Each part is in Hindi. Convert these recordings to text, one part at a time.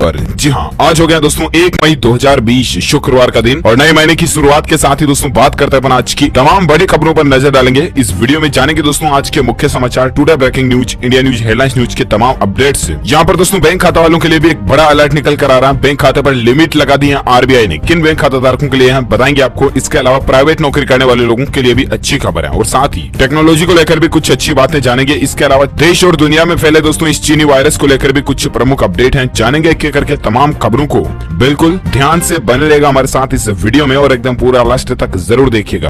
खबर। जी हाँ, आज हो गया दोस्तों 1 मई 2020 शुक्रवार का दिन और नए महीने की शुरुआत के साथ ही दोस्तों बात करते हैं आज की तमाम बड़ी खबरों पर नजर डालेंगे। इस वीडियो में जानेंगे दोस्तों आज के मुख्य समाचार, today breaking news, India news, headlines news के तमाम अपडेट्स। यहाँ पर दोस्तों बैंक खाता वालों के लिए भी एक बड़ा अलर्ट निकल कर आ रहा है। बैंक खाते पर लिमिट लगा दी है आरबीआई ने। किन बैंक खाता धारकों के लिए है बताएंगे आपको। इसके अलावा प्राइवेट नौकरी करने वाले लोगों के लिए भी अच्छी खबर है और साथ ही टेक्नोलॉजी को लेकर भी कुछ अच्छी बातें जानेंगे। इसके अलावा देश और दुनिया में फैले दोस्तों इस चीनी वायरस को लेकर भी कुछ प्रमुख अपडेट हैं, जानेंगे एक करके तमाम खबरों को। बिल्कुल ध्यान से बने रहेगा हमारे साथ इस वीडियो में और एकदम पूरा लास्ट तक जरूर देखिएगा।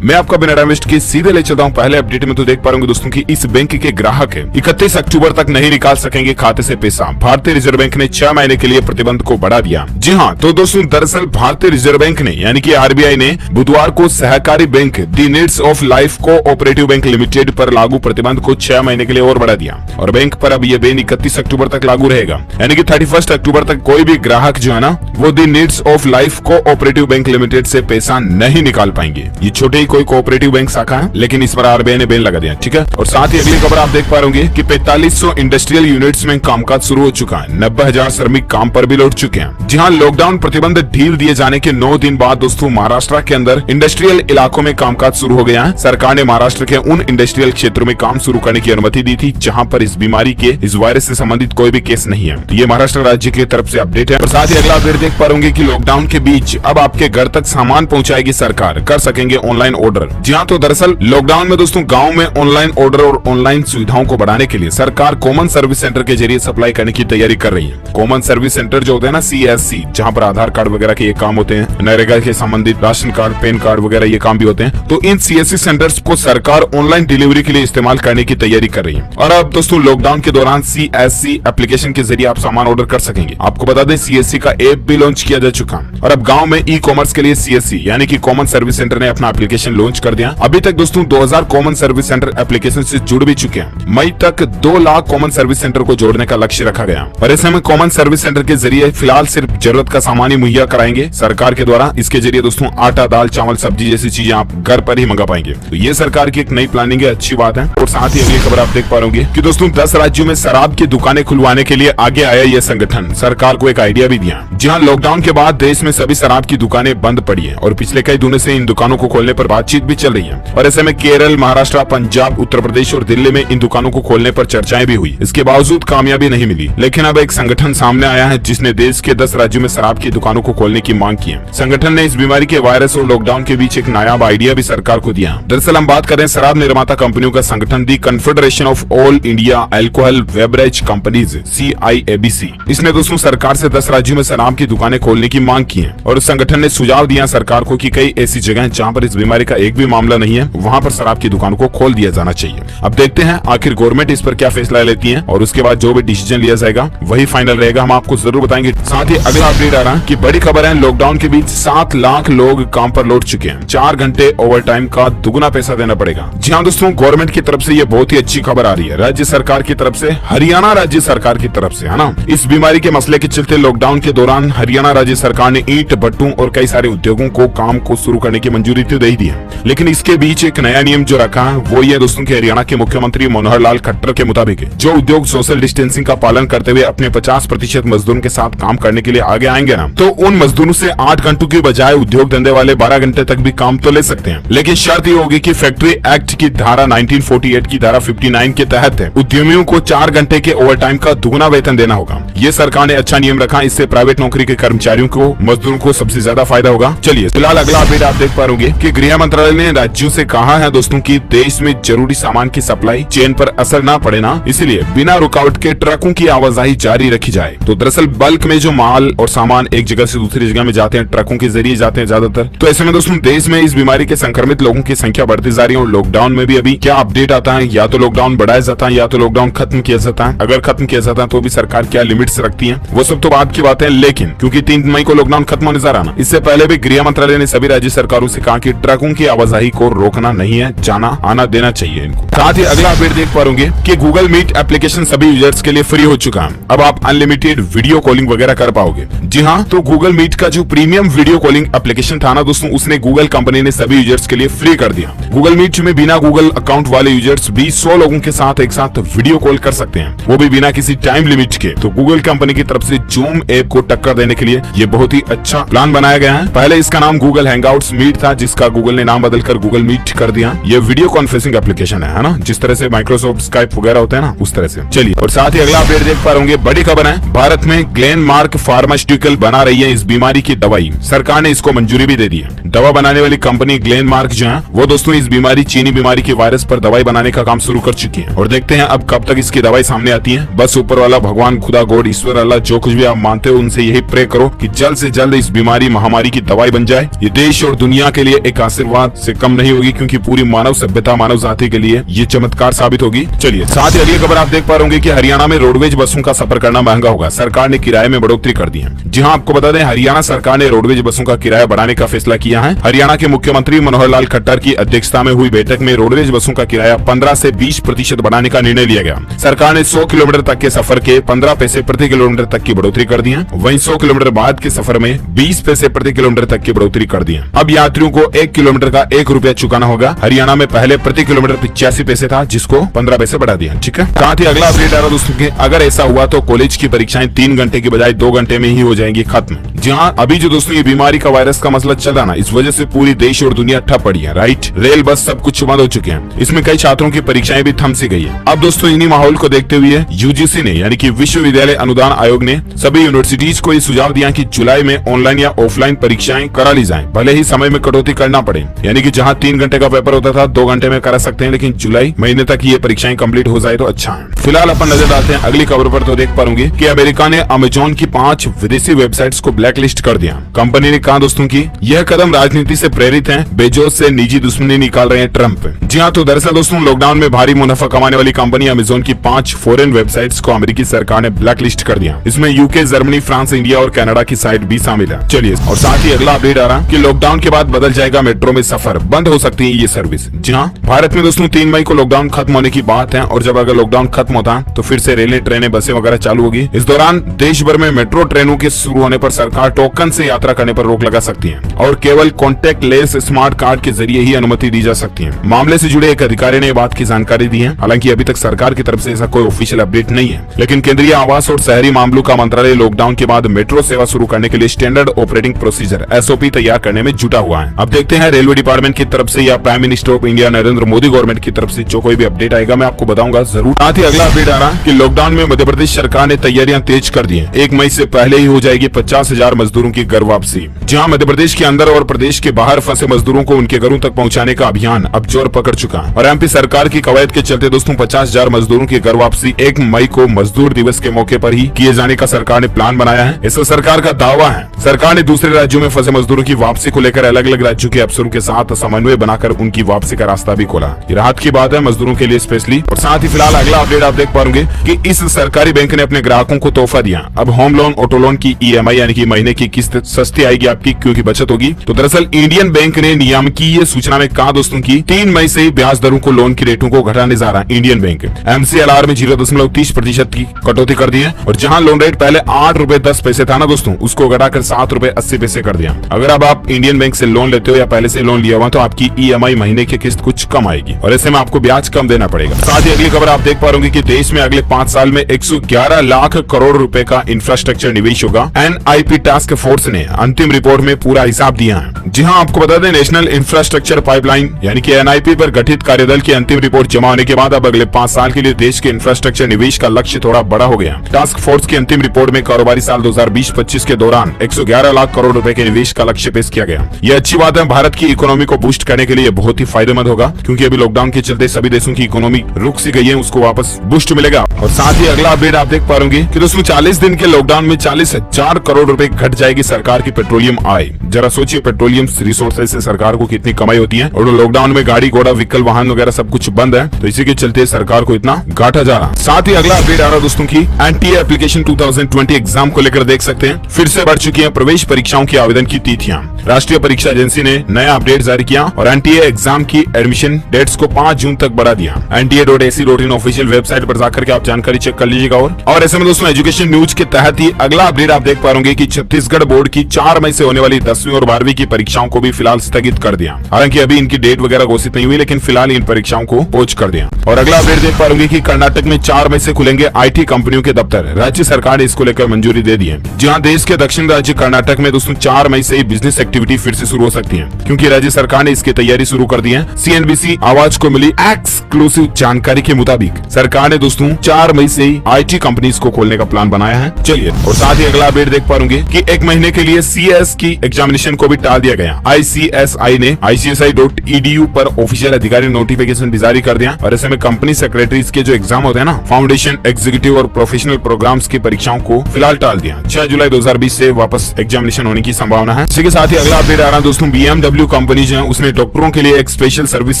मैं आपका बिना टाइम वेस्ट के सीधे ले चलता हूं पहले अपडेट में। तो देख पा रहे दोस्तों कि इस बैंक के ग्राहक है 31 अक्टूबर तक नहीं निकाल सकेंगे खाते से पैसा। भारतीय रिजर्व बैंक ने 6 महीने के लिए प्रतिबंध को बढ़ा दिया। जी हां, तो दोस्तों दरअसल भारतीय रिजर्व बैंक ने यानी कि आरबीआई ने बुधवार को सहकारी bank the needs of life cooperative bank limited पर लागू प्रतिबंध को 6 महीने के लिए और बढ़ा दिया और बैंक पर अब यह बैन 31 अक्टूबर तक लागू रहेगा। यानी कि 31 अक्टूबर तक कोई भी ग्राहक जो है ना वो दी needs of life cooperative bank limited से पैसा नहीं निकाल पाएंगे। ये छोटे कोई कोऑपरेटिव बैंक शाखा है लेकिन इस पर आरबीआई ने बैन लगा दिया। ठीक है, और साथ ही अगली खबर आप देख पा रहे कि 4500 इंडस्ट्रियल यूनिट्स में कामकाज शुरू हो चुका है। 90,000 श्रमिक काम पर भी लौट चुके हैं। जी हाँ, लॉकडाउन प्रतिबंध ढील दिए जाने के 9 दिन बाद दोस्तों महाराष्ट्र के अंदर इंडस्ट्रियल इलाकों में कामकाज शुरू हो गया है। सरकार ने महाराष्ट्र के उन इंडस्ट्रियल क्षेत्रों में काम शुरू करने की अनुमति दी थी जहाँ पर इस बीमारी के इस वायरस से संबंधित कोई भी केस नहीं है। तो ये महाराष्ट्र राज्य की तरफ से अपडेट है। और साथ ही अगला अपडेट देख पा रहे कि लॉकडाउन के बीच अब आपके घर तक सामान पहुंचाएगी सरकार, कर सकेंगे ऑनलाइन ऑर्डर। जी हाँ, तो दरअसल लॉकडाउन में दोस्तों गांव में ऑनलाइन ऑर्डर और ऑनलाइन सुविधाओं को बढ़ाने के लिए सरकार कॉमन सर्विस सेंटर के जरिए सप्लाई करने की तैयारी कर रही है। कॉमन सर्विस सेंटर जो होते हैं ना CSC, जहां पर आधार कार्ड वगैरह के ये काम होते हैं, नरेगा के संबंधित राशन कार्ड, पैन कार्ड वगैरह ये काम भी होते हैं। तो इन CSC सेंटर्स को सरकार ऑनलाइन डिलीवरी के लिए इस्तेमाल करने की तैयारी कर रही है। और अब दोस्तों लॉकडाउन के दौरान CSC एप्लीकेशन के जरिए आप सामान ऑर्डर कर सकेंगे। आपको बता दें CSC का ऐप भी लॉन्च किया जा चुका है और अब गाँव में ई कॉमर्स के लिए CSC यानी कि कॉमन सर्विस सेंटर ने अपना एप्लीकेशन लॉन्च कर दिया। अभी तक दोस्तों 2000 कॉमन सर्विस सेंटर एप्लीकेशन से जुड़ भी चुके हैं। मई तक 2 लाख कॉमन सर्विस सेंटर को जोड़ने का लक्ष्य रखा गया और ऐसे में कॉमन सर्विस सेंटर के जरिए फिलहाल सिर्फ जरूरत का सामान ही मुहैया कराएंगे सरकार के द्वारा। इसके जरिए दोस्तों आटा, दाल, चावल, सब्जी जैसी चीजें आप घर पर ही मंगा पाएंगे। तो ये सरकार की एक नई प्लानिंग है, अच्छी बात है। और साथ ही अगली खबर आप देख पा रहे कि दोस्तों 10 राज्यों में शराब की दुकानें खुलवाने के लिए आगे आया यह संगठन। सरकार को एक आइडिया भी दिया। जी हाँ, लॉकडाउन के बाद देश में सभी शराब की दुकानें बंद पड़ी है और पिछले कई दिनों से इन दुकानों को खोलने पर बातचीत भी चल रही है। और ऐसे में केरल, महाराष्ट्र, पंजाब, उत्तर प्रदेश और दिल्ली में इन दुकानों को खोलने पर चर्चाएं भी हुई। इसके बावजूद कामयाबी नहीं मिली। लेकिन अब एक संगठन सामने आया है जिसने देश के 10 राज्यों में शराब की दुकानों को खोलने की मांग की है। संगठन ने इस बीमारी के वायरस और लॉकडाउन के बीच एक नायाब आइडिया भी सरकार को दिया। दरअसल हम बात करें शराब निर्माता कंपनियों का संगठन the confederation of all India alcohol beverage companies CIABC। इसने दोस्तों सरकार से 10 राज्यों में शराब की दुकानें खोलने की मांग की है और संगठन ने सुझाव दिया सरकार को कि कई ऐसी जगह जहाँ पर इस बीमारी का एक भी मामला नहीं है वहाँ पर शराब की दुकानों को खोल दिया जाना चाहिए। अब देखते हैं आखिर गवर्नमेंट इस पर क्या फैसला लेती है और उसके बाद जो भी डिसीजन लिया जाएगा वही फाइनल रहेगा, हम आपको जरूर बताएंगे। साथ ही अगला अपडेट आ रहा है कि बड़ी खबर है, लॉकडाउन के बीच 7 लाख लोग काम पर लौट चुके हैं। 4 घंटे ओवर टाइम का दुगुना पैसा देना पड़ेगा। जी हाँ दोस्तों, गवर्नमेंट की तरफ से ये बहुत ही अच्छी खबर आ रही है। राज्य सरकार की तरफ से, हरियाणा राज्य सरकार की तरफ से, है ना। इस बीमारी के मसले के चलते लॉकडाउन के दौरान हरियाणा राज्य सरकार ने ईंट भट्टों और कई सारे उद्योगों को काम को शुरू करने की मंजूरी तो दे दी है। लेकिन इसके बीच एक नया नियम जो रखा है वो ये दोस्तों कि हरियाणा के मुख्यमंत्री मनोहर लाल खट्टर के मुताबिक जो उद्योग सोशल डिस्टेंसिंग का पालन करते हुए अपने 50% मजदूरों के साथ काम करने के लिए आगे आएंगे ना, तो उन मजदूरों से 8 घंटों की बजाय उद्योग धंधे वाले 12 घंटे तक भी काम तो ले सकते हैं। लेकिन शर्त ये होगी कि फैक्ट्री एक्ट की धारा 1948 की धारा 59 के तहत उद्यमियों को 4 घंटे के ओवर टाइम का दुगुना वेतन देना होगा। ये सरकार ने अच्छा नियम रखा, इससे प्राइवेट नौकरी के कर्मचारियों को, मजदूरों को सबसे ज्यादा फायदा होगा। चलिए फिलहाल अगला अपडेट आप देख पा रहे कि गृह मंत्रालय ने राज्यों से कहा है दोस्तों की देश में जरूरी सामान की सप्लाई चेन पर असर ना पड़े ना, इसलिए बिना रुकावट के ट्रकों की आवाजाही जारी रखी जाए। तो दरअसल बल्क में जो माल और सामान एक जगह से दूसरी जगह में जाते हैं, ट्रकों के जरिए जाते हैं ज्यादातर। तो ऐसे में दोस्तों देश में इस बीमारी के संक्रमित लोगों की संख्या बढ़ती जा रही है और लॉकडाउन में भी अभी क्या अपडेट आता है, या तो लॉकडाउन बढ़ाया जाता है या तो लॉकडाउन खत्म किया जाता है। अगर खत्म किया जाता है तो भी सरकार क्या लिमिट्स रखती है वो सब तो बात की बात है। लेकिन क्योंकि 3 मई को लॉकडाउन खत्म होने जा रहा ना, इससे पहले भी गृह मंत्रालय ने सभी राज्य सरकारों से कहा कि ट्रकों की आवाजाही को रोकना नहीं है, जाना आना देना चाहिए इनको। साथ ही अगला अपडेट देख पाओगे कि गूगल मीट एप्लीकेशन सभी यूजर्स के लिए फ्री हो चुका है। अब आप अनलिमिटेड वीडियो कॉलिंग वगैरह कर पाओगे। जी हाँ, तो गूगल मीट का जो प्रीमियम वीडियो कॉलिंग एप्लीकेशन था ना दोस्तों, उसने गूगल कंपनी ने सभी यूजर्स के लिए फ्री कर दिया। गूगल मीट में बिना गूगल अकाउंट वाले यूजर्स भी 100 लोगों के साथ एक साथ वीडियो कॉल कर सकते हैं, वो भी बिना किसी टाइम लिमिट के। तो गूगल कंपनी की तरफ से जूम ऐप को टक्कर देने के लिए ये बहुत ही अच्छा प्लान बनाया गया है। पहले इसका नाम गूगल हैंगआउट्स मीट था, जिसका गूगल ने नाम बदलकर गूगल मीट कर दिया। ये वीडियो कॉन्फ्रेंसिंग एप्लीकेशन है ना, जिस तरह से माइक्रोसॉफ्ट स्काइप वगैरह होते हैं ना, उस तरह से। चलिए, और साथ ही अगला अपडेट देख पा रहे होंगे, बड़ी खबर है, भारत में ग्लेनमार्क फार्मास्यूटिकल बना रही है इस बीमारी की दवाई। सरकार ने इसको मंजूरी भी दे दी है। दवा बनाने वाली कंपनी ग्लेनमार्क जो है वो दोस्तों इस बीमारी चीनी बीमारी के वायरस पर दवाई बनाने का काम शुरू कर चुकी है। और देखते हैं अब कब तक इसकी दवाई सामने आती है। बस ऊपर वाला भगवान, खुदा, गॉड, ईश्वर, अल्लाह, जो कुछ भी आप मानते हो उनसे यही प्रे करो कि जल्द से जल्द इस बीमारी महामारी की दवाई बन जाए। ये देश और दुनिया के लिए एक आशीर्वाद से कम नहीं होगी, क्योंकि पूरी मानव सभ्यता, मानव जाति के लिए ये चमत्कार साबित होगी। चलिए, साथ ही अगली खबर आप देख पा रहे होंगे कि हरियाणा में रोडवेज बसों का सफर करना महंगा होगा। सरकार ने किराए में बढ़ोतरी कर दी है। जी हाँ, आपको बता दें, हरियाणा सरकार ने रोडवेज बसों का किराया बढ़ाने का फैसला किया है। हरियाणा के मुख्यमंत्री मनोहर लाल खट्टर की अध्यक्षता में हुई बैठक में रोडवेज बसों का किराया 15 से 20% बढ़ाने का निर्णय लिया गया। सरकार ने 100 किलोमीटर तक के सफर के 15 पैसे प्रति किलोमीटर तक की बढ़ोतरी कर दी है। वहीं 100 किलोमीटर बाद के सफर में 20 पैसे प्रति किलोमीटर तक की बढ़ोतरी कर दी है। अब यात्रियों को 1 किलोमीटर का 1 रुपया चुकाना होगा। हरियाणा में पहले प्रति किलोमीटर 85 पैसे था, जिसको 15 पैसे बढ़ा दिया। ठीक है, साथ ही अगला अपडेट आ रहा दोस्तों के, अगर ऐसा हुआ तो कॉलेज की परीक्षाएं 3 घंटे की बजाय 2 घंटे में ही हो जाएंगी खत्म। जी हाँ, अभी जो दोस्तों ये बीमारी का वायरस का मसला चल रहा ना, इस वजह से पूरी देश और दुनिया ठप पड़ी है। राइट, रेल, बस सब कुछ बंद हो चुके हैं। इसमें कई छात्रों की परीक्षाएं भी थम सी गई है। अब दोस्तों इन्हीं माहौल को देखते हुए यूजीसी ने, यानी कि विश्वविद्यालय अनुदान आयोग ने सभी यूनिवर्सिटीज को ये सुझाव दिया कि जुलाई में ऑनलाइन या ऑफलाइन परीक्षाएं करा ली जाएं, भले ही समय में कटौती करना पड़े। यानी कि जहां 3 घंटे का पेपर होता था 2 घंटे में करा सकते हैं, लेकिन जुलाई महीने तक ये परीक्षाएं कंप्लीट हो जाए तो अच्छा है। फिलहाल अपन नजर डालते हैं अगली खबर पर। तो देख पाओगे कि अमेरिका ने अमेजोन की 5 विदेशी वेबसाइट्स को ब्लैकलिस्ट कर दिया। कंपनी ने कहा दोस्तों की यह कदम राजनीति से प्रेरित है, बेजोस से निजी दुश्मनी निकाल रहे हैं ट्रंप। जी हाँ, तो दरअसल दोस्तों लॉकडाउन में भारी मुनाफा कमाने वाली कंपनी अमेजोन की 5 फॉरेन वेबसाइट्स को अमेरिकी सरकार ने ब्लैकलिस्ट कर दिया। इसमें यूके, जर्मनी, फ्रांस, इंडिया और कनाडा की साइट भी शामिल है। चलिए, और साथ ही अगला अपडेट आ रहा कि लॉकडाउन के बाद बदल जाएगा मेट्रो में सफर, बंद हो सकती है ये सर्विस। जी हाँ, भारत में दोस्तों 3 मई को लॉकडाउन खत्म होने की बात है, और जब अगर लॉकडाउन खत्म होता है तो फिर से रेलें, ट्रेनें, बसें वगैरह चालू होगी। इस दौरान देश भर में मेट्रो ट्रेनों के शुरू होने पर सरकार टोकन से यात्रा करने पर रोक लगा सकती है, और केवल कॉन्टेक्ट लेस स्मार्ट कार्ड के जरिए ही अनुमति दी जा सकती है। मामले से जुड़े एक अधिकारी ने बात की जानकारी दी है। हालांकि अभी तक सरकार की तरफ से ऐसा कोई ऑफिशियल अपडेट नहीं है, लेकिन केंद्रीय आवास और शहरी मामलों का मंत्रालय लॉकडाउन के बाद मेट्रो सेवा शुरू करने के लिए स्टैंडर्ड ऑपरेटिंग प्रोसीजर SOP तैयार करने में जुटा हुआ है। अब देखते हैं रेलवे डिपार्टमेंट की तरफ से या prime minister of India Narendra Modi government की तरफ से जो कोई भी अपडेट आएगा मैं आपको बताऊंगा जरूर। साथ ही अगला अपडेट आ रहा है कि लॉकडाउन में मध्य प्रदेश सरकार ने तैयारियां तेज कर दी है। 1 मई से पहले ही हो जाएगी 50,000 मजदूरों की घर वापसी। जहां मध्य प्रदेश के अंदर और प्रदेश के बाहर फंसे मजदूरों को उनके घरों तक पहुंचाने का अभियान अब जोर पकड़ चुका है। और MP सरकार की कवायद के चलते दोस्तों 50,000 मजदूरों की घर वापसी 1 मई को मजदूर दिवस के मौके पर ही किए जाने का सरकार ने प्लान बनाया है। इसका सरकार का दावा है। सरकार ने दूसरे राज्यों में फंसे मजदूरों की वापसी को लेकर अलग अलग राज्यों के अफसरों के साथ समन्वय बनाकर उनकी वापसी का रास्ता भी खोला। ये राहत की बात है मजदूरों के लिए स्पेशली। और साथ ही फिलहाल अगला अपडेट आप देख पाओगे कि इस सरकारी बैंक ने अपने ग्राहकों को तोहफा दिया। अब होम लोन, ऑटो लोन की EMI यानी कि महीने की किस्त सस्ती आएगी आपकी, क्योंकि बचत होगी। तो दरअसल इंडियन बैंक ने नियामकीय सूचना में कहा दोस्तों की 3 मई से ही ब्याज दरों को, लोन की रेटों को घटाने जा रहा है इंडियन बैंक। MCLR में 0.30% की कटौती कर दी है, और जहां लोन रेट पहले 8 रुपए 10 पैसे था ना दोस्तों, उसको घटाकर 7 रुपए 80 पैसे कर दिया। अगर अब आप इंडियन बैंक से लोन लेते हो या पहले से लोन लिया हुआ तो आपकी EMI महीने की किस्त कुछ कम आएगी, और ऐसे में आपको ब्याज कम देना पड़ेगा। साथ ही अगली खबर आप देख पा रहे कि देश में अगले 5 साल में 111 लाख करोड़ रुपए का इंफ्रास्ट्रक्चर निवेश होगा। NIP टास्क फोर्स ने अंतिम रिपोर्ट में पूरा हिसाब दिया है। जी हाँ, आपको बता दें नेशनल इंफ्रास्ट्रक्चर पाइपलाइन यानी कि NIP पर गठित कार्यदल की अंतिम रिपोर्ट जमा होने के बाद अब अगले 5 साल के लिए देश के इंफ्रास्ट्रक्चर निवेश का लक्ष्य थोड़ा बड़ा हो गया। टास्क फोर्स की अंतिम रिपोर्ट में कारोबारी साल 2020-25 के दौरान 111 लाख करोड़ रुपए के निवेश का लक्ष्य पेश किया गया। यह अच्छी बात है, भारत की इकोनॉमी को बूस्ट करने के लिए बहुत ही फायदेमंद होगा, क्योंकि अभी लॉकडाउन के चलते सभी देशों की इकोनॉमी रुक सी गई है, उसको वापस बूस्ट मिलेगा। और साथ ही अगला अपडेट आप देख पाओगे कि दोस्तों 40 दिन के लॉकडाउन में 40,000 करोड़ रुपए घट जाएगी सरकार की पेट्रोलियम आय। जरा सोचिए, पेट्रोलियम रिसोर्सेज से सरकार को कितनी कमाई होती है, और लॉकडाउन में गाड़ी घोड़ा व्हीकल वाहन वगैरह सब कुछ बंद है, तो इसी के चलते सरकार को इतना घाटा जा रहा। साथ ही अगला अपडेट आ रहा दोस्तों की एनटीए एप्लीकेशन 2020 एग्जाम को लेकर देख सकते हैं, फिर से बढ़ चुकी है प्रवेश परीक्षाओं की आवेदन की तिथियां। राष्ट्रीय परीक्षा एजेंसी ने नया अपडेट जारी किया और एनटीए एग्जाम की एडमिशन डेट्स को 5 जून तक बढ़ा दिया। NTA.ac.in ऑफिशियल वेबसाइट पर जाकर के आप जानकारी चेक कर लीजिएगा। और ऐसे में दोस्तों एजुकेशन न्यूज के तहत ही अगला अपडेट आप देख पाएंगे कि छत्तीसगढ़ बोर्ड की 4 मई से होने वाली 10वीं और 12वीं की परीक्षाओं को भी फिलहाल स्थगित कर दिया। हालांकि अभी इनकी डेट वगैरह घोषित नहीं हुई, लेकिन फिलहाल इन परीक्षाओं को पोस्ट कर दिया। और अगला अपडेट देख पाएंगे कि कर्नाटक में 4 मई से खुलेंगे IT कंपनियों के दफ्तर। राज्य सरकार ने इसको लेकर मंजूरी दे दी है। जहां देश के दक्षिण राज्य कर्नाटक में दोस्तों 4 मई से ही बिजनेस एक्टिविटी फिर से शुरू हो सकती है, क्योंकि राज्य सरकार ने इसकी तैयारी शुरू कर दी है। CNBC आवाज को मिली एक्सक्लूसिव जानकारी के मुताबिक सरकार ने दोस्तों 4 मई से ही IT कंपनीज को खोलने का प्लान बनाया है। चलिए, और साथ ही अगला अपडेट देख पाएंगे कि 1 महीने के लिए CS की एग्जामिनेशन को भी टाल दिया गया। ICSI ने ICSI.edu पर ऑफिशियल अधिकारी नोटिफिकेशन भी जारी कर दिया। और ऐसे में कंपनी सेक्रेटरीज के जो एग्जाम होते हैं ना, फाउंडेशन, एग्जीक्यूटिव और प्रोफेशनल प्रोग्राम्स की परीक्षाओं को फिलहाल टाल दिया। 6 जुलाई 2020 से वापस एग्जामिनेशन होने की संभावना है। इसी के साथ ही अगला अपडेट आ रहा है दोस्तों, BMW कंपनी जो है उसने डॉक्टरों के लिए एक स्पेशल सर्विस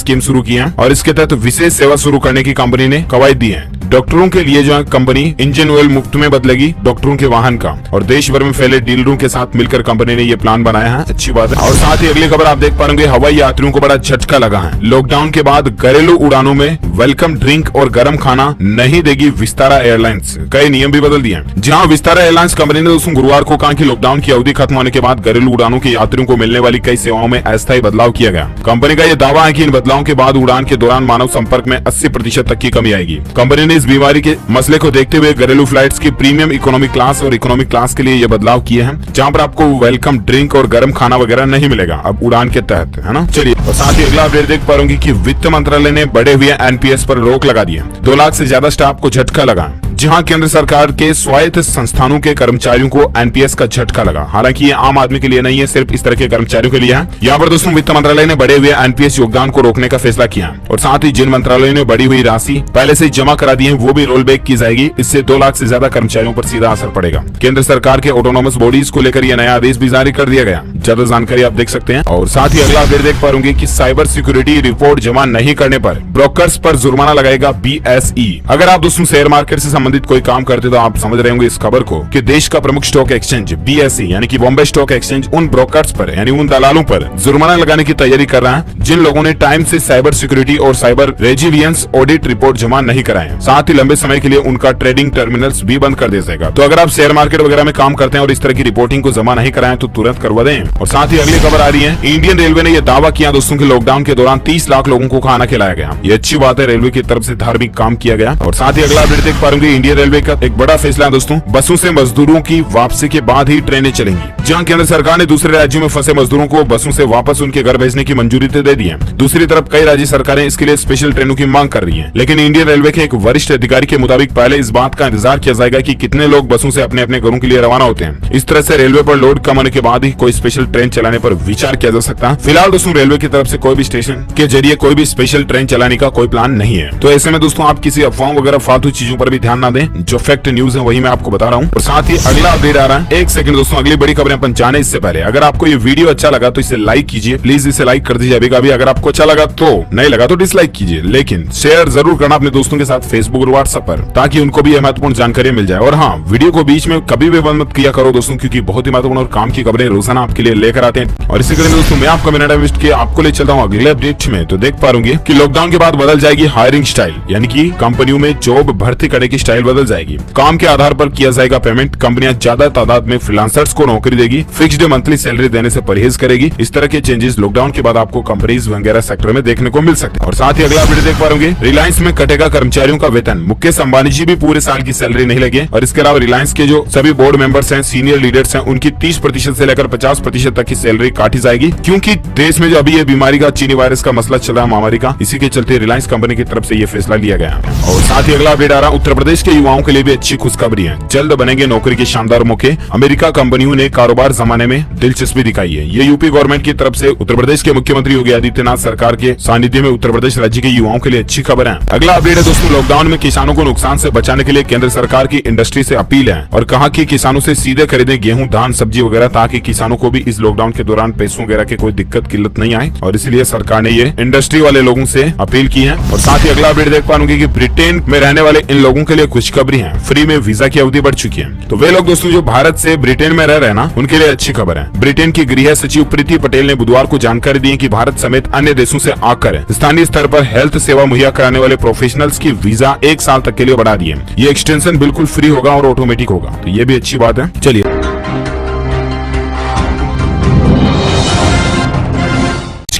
स्कीम शुरू की है, और इसके तहत विशेष सेवा शुरू करने की कंपनी ने कवायद दी है। डॉक्टरों के लिए जो है कंपनी इंजन ऑयल मुफ्त में बदलेगी डॉक्टरों के वाहन का, और देश भर में फैले डीलरों के साथ मिलकर कंपनी ने ये प्लान बनाया है। अच्छी बात है। और साथ ही अगली खबर आप देख पाएंगे, हवाई यात्रियों को बड़ा झटका लगा है। लॉकडाउन के बाद घरेलू उड़ानों में वेलकम ड्रिंक और गर्म खाना नहीं देगी विस्तारा एयरलाइंस। कई नियम भी बदल दिए। जहां विस्तारा एयरलाइंस कंपनी ने दोस्तों गुरुवार को कहा कि लॉकडाउन की अवधि खत्म होने के बाद घरेलू उड़ानों के यात्रियों को मिलने वाली कई सेवाओं में अस्थायी बदलाव किया गया। कंपनी का यह दावा है कि इन बदलावों के बाद उड़ान के दौरान मानव संपर्क में 80% तक की कमी आएगी। कंपनी ने इस बीमारी के मसले को देखते हुए घरेलू फ्लाइट्स की प्रीमियम इकोनॉमिक क्लास और इकोनॉमिक क्लास के लिए ये बदलाव किए हैं, जहां पर आपको वेलकम ड्रिंक और गर्म खाना वगैरह नहीं मिलेगा अब उड़ान के तहत, है ना। चलिए, और साथ ही अगला अपडेट देख पाएंगे कि वित्त मंत्रालय ने बढ़े हुए NPS पर रोक लगा दी है। 2 लाख से ज्यादा स्टाफ को झटका लगा। जहां केंद्र सरकार के स्वायत्त संस्थानों के कर्मचारियों को NPS का झटका लगा। हालांकि ये आम आदमी के लिए नहीं है, सिर्फ इस तरह के कर्मचारियों के लिए है। यहाँ पर दोस्तों वित्त मंत्रालय ने बढ़े हुए NPS योगदान को रोकने का फैसला किया, और साथ ही जिन मंत्रालयों ने बढ़ी हुई राशि पहले से जमा करा दी है वो भी रोल बैक की जाएगी। इससे 2 लाख से ज्यादा कर्मचारियों पर सीधा असर पड़ेगा। केंद्र सरकार के ऑटोनोमस बॉडीज को लेकर यह नया आदेश भी जारी कर दिया गया। ज्यादा जानकारी आप देख सकते हैं। और साथ ही अगला अपडेट देख पाएंगे कि साइबर सिक्योरिटी रिपोर्ट जमा नहीं करने पर ब्रोकर्स पर जुर्माना लगाएगा BSE। अगर आप दोस्तों शेयर मार्केट से संबंधित कोई काम करते तो आप समझ रहे होंगे इस खबर को कि देश का प्रमुख स्टॉक एक्सचेंज BSE यानी कि बॉम्बे स्टॉक एक्सचेंज उन ब्रोकर्स पर यानी उन दलालों पर जुर्माना लगाने की तैयारी कर रहा है जिन लोगों ने टाइम से साइबर सिक्योरिटी और साइबर रेजिलियंस ऑडिट रिपोर्ट जमा नहीं कराए। साथ ही लंबे समय के लिए उनका ट्रेडिंग टर्मिनल्स भी बंद कर दिया जाएगा। तो अगर आप शेयर मार्केट वगैरह में काम करते हैं और इस तरह की रिपोर्टिंग को जमा नहीं कराएं तो तुरंत करवा दें। और साथ ही अगली खबर आ रही है, इंडियन रेलवे ने यह दावा किया दोस्तों कि लॉकडाउन के दौरान 30 लाख लोगों को खाना खिलाया गया। ये अच्छी बात है, रेलवे की तरफ से धार्मिक काम किया गया। और साथ ही अगला अपडेट देख पाएंगे, इंडियन रेलवे का एक बड़ा फैसला है दोस्तों, बसों से मजदूरों की वापसी के बाद ही ट्रेनें चलेंगी। जहां केंद्र सरकार ने दूसरे राज्यों में फंसे मजदूरों को बसों से वापस उनके घर भेजने की मंजूरी दे दी है। दूसरी तरफ कई राज्य सरकारें इसके लिए स्पेशल ट्रेनों की मांग कर रही है। लेकिन इंडियन रेलवे के एक वरिष्ठ अधिकारी के मुताबिक पहले इस बात का इंतजार किया जाएगा कि कितने लोग बसों से अपने अपने घरों के लिए रवाना होते हैं। इस तरह से रेलवे पर लोड कम होने के बाद ही कोई स्पेशल ट्रेन चलाने पर विचार किया जा सकता है। फिलहाल दोस्तों रेलवे की तरफ से कोई भी स्टेशन के जरिए कोई भी स्पेशल ट्रेन चलाने का कोई प्लान नहीं है। तो ऐसे में दोस्तों आप किसी अफवाहों वगैरह फालतू चीजों पर भी ध्यान ना दें। जो फैक्ट न्यूज है वही मैं आपको बता रहा हूँ। और साथ ही अगला अपडेट आ रहा है, एक सेकंड दोस्तों, अगली बड़ी खबरें अपन जाने इससे पहले अगर आपको ये वीडियो अच्छा लगा तो इसे लाइक कीजिए, प्लीज इसे लाइक कर दीजिए अभी का भी। अगर आपको अच्छा लगा तो, नहीं लगा तो डिसलाइक कीजिए, लेकिन शेयर जरूर करना अपने दोस्तों के साथ फेसबुक और व्हाट्सएप पर, ताकि उनको भी महत्वपूर्ण जानकारी मिल जाए। और हाँ, वीडियो को बीच में कभी भी बंद मत किया करो दोस्तों, क्योंकि बहुत ही महत्वपूर्ण और काम की खबरें रोजाना आपके लिए लेकर आते हैं। और इसी कारण दोस्तों मैं आपका मिनट के आपको ले चलता हूँ अगले अपडेट में। तो देख पाएंगे कि लॉकडाउन के बाद बदल जाएगी हायरिंग स्टाइल, यानी कि कंपनियों में जॉब भर्ती करने की स्टाइल बदल जाएगी। काम के आधार पर किया जाएगा पेमेंट। कंपनियां ज्यादा तादाद में फ्रीलांसर्स को नौकरी देगी, फिक्स्ड मंथली सैलरी देने से परहेज करेगी। इस तरह के चेंजेस लॉकडाउन के बाद आपको कंपनीज वगैरह सेक्टर में देखने को मिल सकते हैं। और साथ ही अगला अपडेट देख पाएंगे, रिलायंस में कटेगा कर्मचारियों का वेतन। मुकेश अंबानी जी भी पूरे साल की सैलरी नहीं लगे। और इसके अलावा रिलायंस के जो सभी बोर्ड मेंबर्स हैं, सीनियर लीडर्स हैं, उनकी 30% से लेकर 50% तक की सैलरी काटी जाएगी, क्योंकि देश में जो अभी ये बीमारी का चीनी वायरस का मसला चल रहा है, महामारी का, इसी के चलते रिलायंस कंपनी की तरफ से ये फैसला लिया गया। और साथ ही अगला अपडेट आ रहा है, उत्तर प्रदेश प्रदेश के युवाओं के लिए भी अच्छी खुशखबरी है। जल्द बनेंगे नौकरी के शानदार मौके। अमेरिका कंपनियों ने कारोबार जमाने में दिलचस्पी दिखाई है। ये यूपी गवर्नमेंट की तरफ से उत्तर प्रदेश के मुख्यमंत्री योगी आदित्यनाथ सरकार के सानिध्य में उत्तर प्रदेश राज्य के युवाओं के लिए अच्छी खबर है। अगला अपडेट है दोस्तों, लॉकडाउन में किसानों को नुकसान से बचाने के लिए केंद्र सरकार की इंडस्ट्री से अपील है और कहा कि किसानों से सीधे खरीदे गेहूं, धान, सब्जी वगैरह, ताकि किसानों को भी इस लॉकडाउन के दौरान पैसों वगैरह की कोई दिक्कत किल्लत नहीं आए। और इसलिए सरकार ने ये इंडस्ट्री वाले लोगों से अपील की है। और साथ ही अगला अपडेट देख पाएंगे कि ब्रिटेन में रहने वाले इन लोगों के लिए खुशखबरी है, फ्री में वीजा की अवधि बढ़ चुकी है। तो वे लोग दोस्तों जो भारत से ब्रिटेन में रह रहे हैं ना, उनके लिए अच्छी खबर है। ब्रिटेन की गृह सचिव प्रीति पटेल ने बुधवार को जानकारी दी कि भारत समेत अन्य देशों से आकर स्थानीय स्तर पर हेल्थ सेवा मुहैया कराने वाले प्रोफेशनल्स की वीजा 1 साल तक के लिए बढ़ा दिए। ये एक्सटेंशन बिल्कुल फ्री होगा और ऑटोमेटिक होगा, तो ये भी अच्छी बात है। चलिए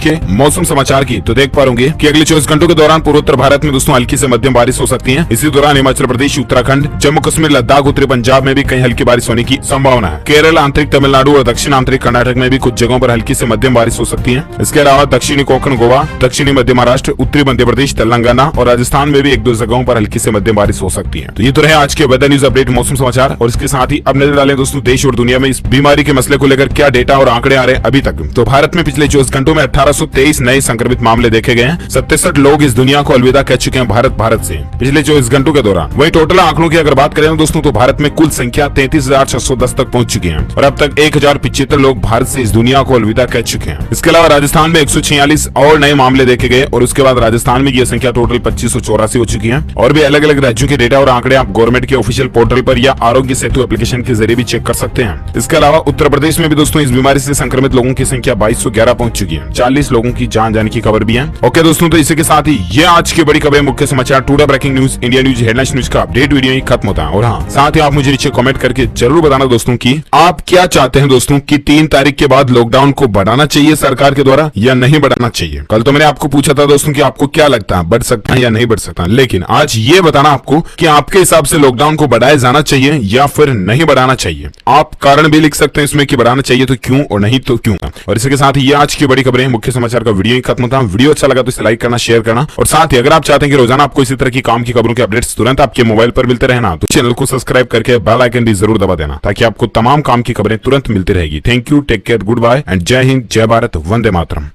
के मौसम समाचार की तो देख पाओगे कि अगले 24 घंटों के दौरान पूर्वोत्तर भारत में दोस्तों हल्की से मध्यम बारिश हो सकती है। इसी दौरान हिमाचल प्रदेश, उत्तराखंड, जम्मू कश्मीर, लद्दाख, उत्तरी पंजाब में भी कहीं हल्की बारिश होने की संभावना है। केरल, आंतरिक तमिलनाडु और दक्षिण आंतरिक कर्नाटक में भी कुछ जगहों पर हल्की से मध्यम बारिश हो सकती है। इसके अलावा दक्षिणी कोंकण, गोवा, दक्षिणी मध्य महाराष्ट्र, उत्तरी मध्य प्रदेश, तेलंगाना और राजस्थान में भी 1-2 जगहों पर हल्की से मध्यम बारिश हो सकती है। तो ये तो रहे आज के वेदर न्यूज अपडेट, मौसम समाचार। और इसके साथ ही अब नजर डालें दोस्तों देश और दुनिया में इस बीमारी के मसले को लेकर क्या डेटा और आंकड़े आ रहे हैं अभी तक। तो भारत में पिछले 24 घंटों में 1823 नए संक्रमित मामले देखे गए हैं। 67 लोग इस दुनिया को अलविदा कह चुके हैं भारत से पिछले 24 घंटों के दौरान। वहीं टोटल आंकड़ों की अगर बात करें दोस्तों तो भारत में कुल संख्या 33,610 तक पहुंच चुकी है और अब तक 1075 लोग भारत से इस दुनिया को अलविदा कह चुके हैं। इसके अलावा राजस्थान में 146 और नए मामले देखे गए और उसके बाद राजस्थान में यह संख्या टोटल 2584 हो चुकी है। और भी अलग अलग राज्यों के डेटा और आंकड़े आप गवर्नमेंट के ऑफिशियल पोर्टल पर या आरोग्य सेतु एप्लीकेशन के जरिए भी चेक कर सकते हैं। इसके अलावा उत्तर प्रदेश में भी दोस्तों इस बीमारी से संक्रमित लोगों की संख्या 2211 पहुंच चुकी है। 40 लोगों की जान जाने की खबर भी है। ओके दोस्तों, तो इसी के साथ ही ये आज की बड़ी खबरें, मुख्य समाचार, today breaking news, India news, headlines news का अपडेट वीडियो ही खत्म होता है। और हाँ, साथ ही आप मुझे नीचे कमेंट करके जरूर बताना दोस्तों कि आप क्या चाहते हैं दोस्तों कि 3 तारीख के बाद लॉकडाउन को बढ़ाना चाहिए सरकार के द्वारा या नहीं बढ़ाना चाहिए। कल तो मैंने आपको पूछा था दोस्तों कि आपको क्या लगता है बढ़ सकता है या नहीं बढ़ सकता, लेकिन आज ये बताना आपको कि आपके हिसाब से लॉकडाउन को बढ़ाया जाना चाहिए या फिर नहीं बढ़ाना चाहिए। आप कारण भी लिख सकते हैं इसमें कि बढ़ाना चाहिए तो क्यों और नहीं तो क्यों। और इसके साथ ही ये आज की बड़ी खबरें, मुख्य समाचार का वीडियो ही खत्म होता है। वीडियो अच्छा लगा तो इसे लाइक करना, शेयर करना और साथ ही अगर आप चाहते हैं कि रोजाना आपको इसी तरह की काम की खबरों के अपडेट्स तुरंत आपके मोबाइल पर मिलते रहना तो चैनल को सब्सक्राइब करके बेल आइकन भी जरूर दबा देना ताकि आपको तमाम काम की खबरें तुरंत मिलती रहेगी। Thank you, take care, goodbye and Jai Hind, जय भारत, वंदे मातरम।